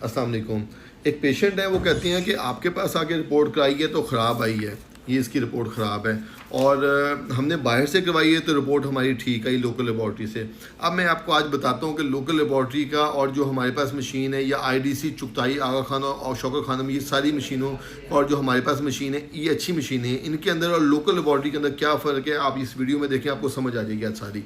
अस्सलाम वालेकुम। एक पेशेंट है, वो कहती हैं कि आपके पास आके रिपोर्ट कराई है तो ख़राब आई है, ये इसकी रिपोर्ट ख़राब है और हमने बाहर से करवाई है तो रिपोर्ट हमारी ठीक आई लोकल लेबॉर्ट्री से। अब मैं आपको आज बताता हूँ कि लोकल लेबॉर्ट्री का और जो हमारे पास मशीन है या आईडीसी चुगताई आगा खान और शौकत खानम, ये सारी मशीनों और जो हमारे पास मशीन है ये अच्छी मशीनें हैं, इनके अंदर और लोकल लेबॉर्ट्री के अंदर क्या फ़र्क है आप इस वीडियो में देखें, आपको समझ आ जाएगी आज सारी।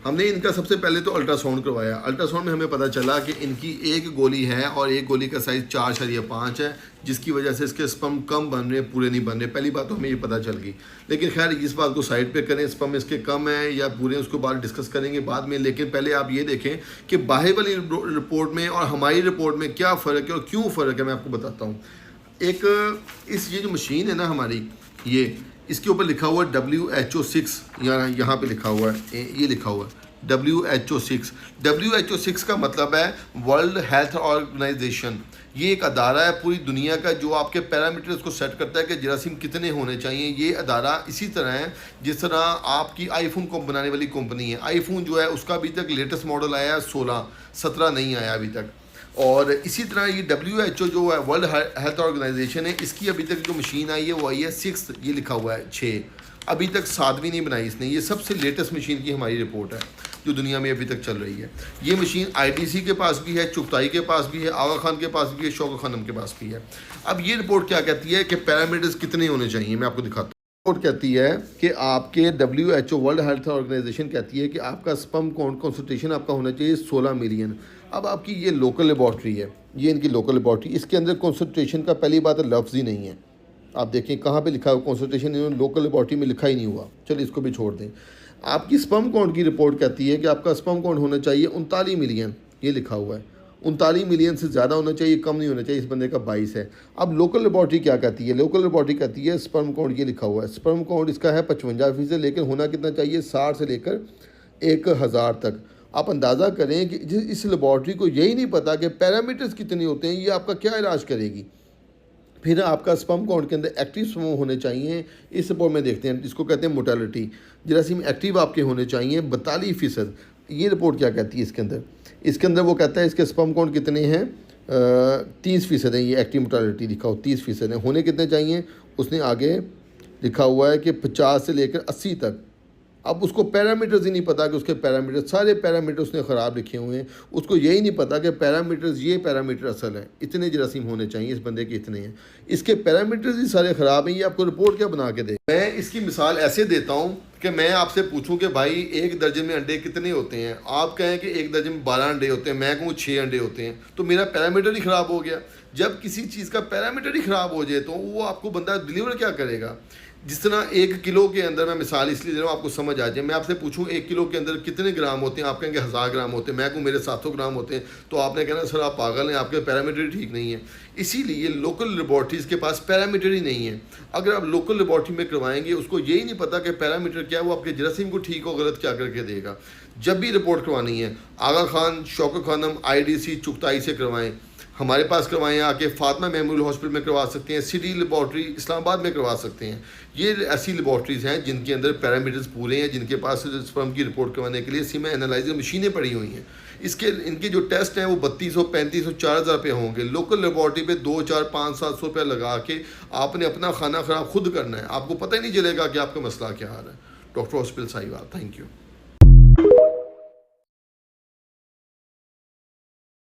हमने इनका सबसे पहले तो अल्ट्रासाउंड करवाया। अल्ट्रासाउंड में हमें पता चला कि इनकी एक गोली है और एक गोली का साइज़ 4.5 है, जिसकी वजह से इसके स्पम कम बन रहे, पूरे नहीं बन रहे। पहली बात तो हमें ये पता चल गई, लेकिन खैर इस बात को साइड पे करें, स्पम इसके कम है या पूरे, उसको बाद डिस्कस करेंगे बाद में। लेकिन पहले आप ये देखें कि बाहर वाली रिपोर्ट में और हमारी रिपोर्ट में क्या फ़र्क है और क्यों फ़र्क है, मैं आपको बताता हूँ। एक ये जो मशीन है ना हमारी, ये इसके ऊपर लिखा हुआ है WHO 6, यहाँ पे लिखा हुआ है, ये लिखा हुआ है WHO 6। WHO 6 का मतलब है वर्ल्ड हेल्थ ऑर्गेनाइजेशन। ये एक अदारा है पूरी दुनिया का जो आपके पैरामीटर्स को सेट करता है कि जरासीम कितने होने चाहिए। ये अदारा इसी तरह है जिस तरह आपकी आईफोन को बनाने वाली कंपनी है, आईफोन जो है उसका अभी तक लेटेस्ट मॉडल आया है 16, 17 नहीं आया अभी तक। और इसी तरह ये WHO जो है वर्ल्ड हेल्थ ऑर्गेनाइजेशन है, इसकी अभी तक जो मशीन आई है वो आई है 6, ये लिखा हुआ है 6, अभी तक 7वीं नहीं बनाई इसने। ये सबसे लेटेस्ट मशीन की हमारी रिपोर्ट है जो दुनिया में अभी तक चल रही है। ये मशीन आईडीसी के पास भी है, चुगताई के पास भी है, आगा खान के पास भी है, शौकत खानम के पास भी है। अब ये रिपोर्ट क्या कहती है कि पैरामीटर्स कितने होने चाहिए, मैं आपको दिखाता हूँ। रिपोर्ट कहती है कि आपके WHO वर्ल्ड हेल्थ ऑर्गेनाइजेशन कहती है कि आपका स्पर्म काउंट कंसंट्रेशन आपका होना चाहिए 16 मिलियन। अब आपकी ये लोकल लेबॉर्ट्री है, ये इनकी लोकल लेबॉर्ट्री, इसके अंदर कंसंट्रेशन का पहली बात लफ्ज़ ही नहीं है। आप देखें कहाँ पे लिखा हुआ कंसंट्रेशन, इन्होंने लोकल लेबॉर्ट्री में लिखा ही नहीं हुआ। चलिए इसको भी छोड़ दें। आपकी स्पर्म काउंट की रिपोर्ट कहती है कि आपका स्पर्म काउंट होना चाहिए 39 मिलियन, ये लिखा हुआ है। 39 मिलियन से ज़्यादा होना चाहिए, कम नहीं होना चाहिए। इस बंदे का 22 है। अब लोकल लेबॉर्ट्री क्या कहती है? लोकल लेबॉर्ट्री कहती है स्पर्म काउंट, ये लिखा हुआ है, स्पर्म काउंट इसका है 55%, लेकिन होना कितना चाहिए 60 से लेकर 1000 तक। आप अंदाज़ा करें कि इस लेबॉर्ट्री को यही नहीं पता कि पैरामीटर्स कितने होते हैं, ये आपका क्या इलाज करेगी। फिर आपका स्पर्म काउंट के अंदर एक्टिव स्पर्म होने चाहिए। इस रिपोर्ट में देखते हैं, इसको कहते हैं मोटालिटी, जरासीम एक्टिव आपके होने चाहिए 42%। ये रिपोर्ट क्या कहती है इसके अंदर वो कहता है इसके स्पर्म काउंट कितने हैं, 30% है। ये एक्टिव मोटालिटी लिखा हो 30% है, होने कितने चाहिए उसने आगे लिखा हुआ है कि 50 से लेकर 80 तक। अब उसको पैरामीटर्स ही नहीं पता कि उसके पैरामीटर्स, सारे पैरामीटर उसने ख़राब लिखे हुए हैं। उसको यही नहीं पता कि पैरामीटर्स, ये पैरामीटर असल है, इतने जरासीम होने चाहिए इस बंदे के, इतने हैं। इसके पैरामीटर्स ही सारे ख़राब हैं। ये आपको रिपोर्ट क्या बना के दे? मैं इसकी मिसाल ऐसे देता हूँ कि मैं आपसे पूछूं कि भाई 1 दर्जन में अंडे कितने होते हैं, आप कहें कि 1 दर्जन में 12 अंडे होते हैं, मैं कहूँ 6 अंडे होते हैं, तो मेरा पैरामीटर ही ख़राब हो गया। जब किसी चीज़ का पैरामीटर ही ख़राब हो जाए तो वो आपको बंदा डिलीवर क्या करेगा। जिस तरह 1 किलो के अंदर, मैं मिसाल इसलिए दे रहा हूँ आपको समझ आ जाए, मैं आपसे पूछूं 1 किलो के अंदर कितने ग्राम होते हैं, आप कहेंगे 1000 ग्राम होते हैं, मैं कहूँ मेरे 700 ग्राम होते हैं, तो आपने कहना सर आप पागल हैं, आपके पैरामीटर ठीक नहीं है। इसीलिए लोकल लेबॉर्ट्रीज़ के पास पैरामीटर ही नहीं है। अगर आप लोकल लेबॉर्ट्री में करवाएंगे, उसको यही नहीं पता कि पैरामीटर क्या है, वो आपके जरासीम को ठीक और गलत क्या करके देगा। जब भी रिपोर्ट करवानी है आगा खान, शौकत खानम, आईडीसी, चुगताई से करवाएं, हमारे पास करवाएं, आके फातिमा मेमोरियल हॉस्पिटल में करवा सकते हैं, सिटी लेबॉर्ट्री इस्लामाबाद में करवा सकते हैं। ये ऐसी लेबॉर्ट्रीज़ हैं जिनके अंदर पैरामीटर्स पूरे हैं, जिनके पास स्पर्म की रिपोर्ट करवाने के लिए सीमा एनालाइजर मशीनें पड़ी हुई हैं। इनके जो टेस्ट हैं वो 3200, 3500, 4000 रुपये होंगे। लोकल लेबॉर्ट्री पे 2, 4, 5, 700 रुपये लगा के आपने अपना खाना ख़राब खुद करना है, आपको पता ही नहीं चलेगा कि आपका मसला क्या आ रहा है। Doctor hospital Sahiwal, thank you.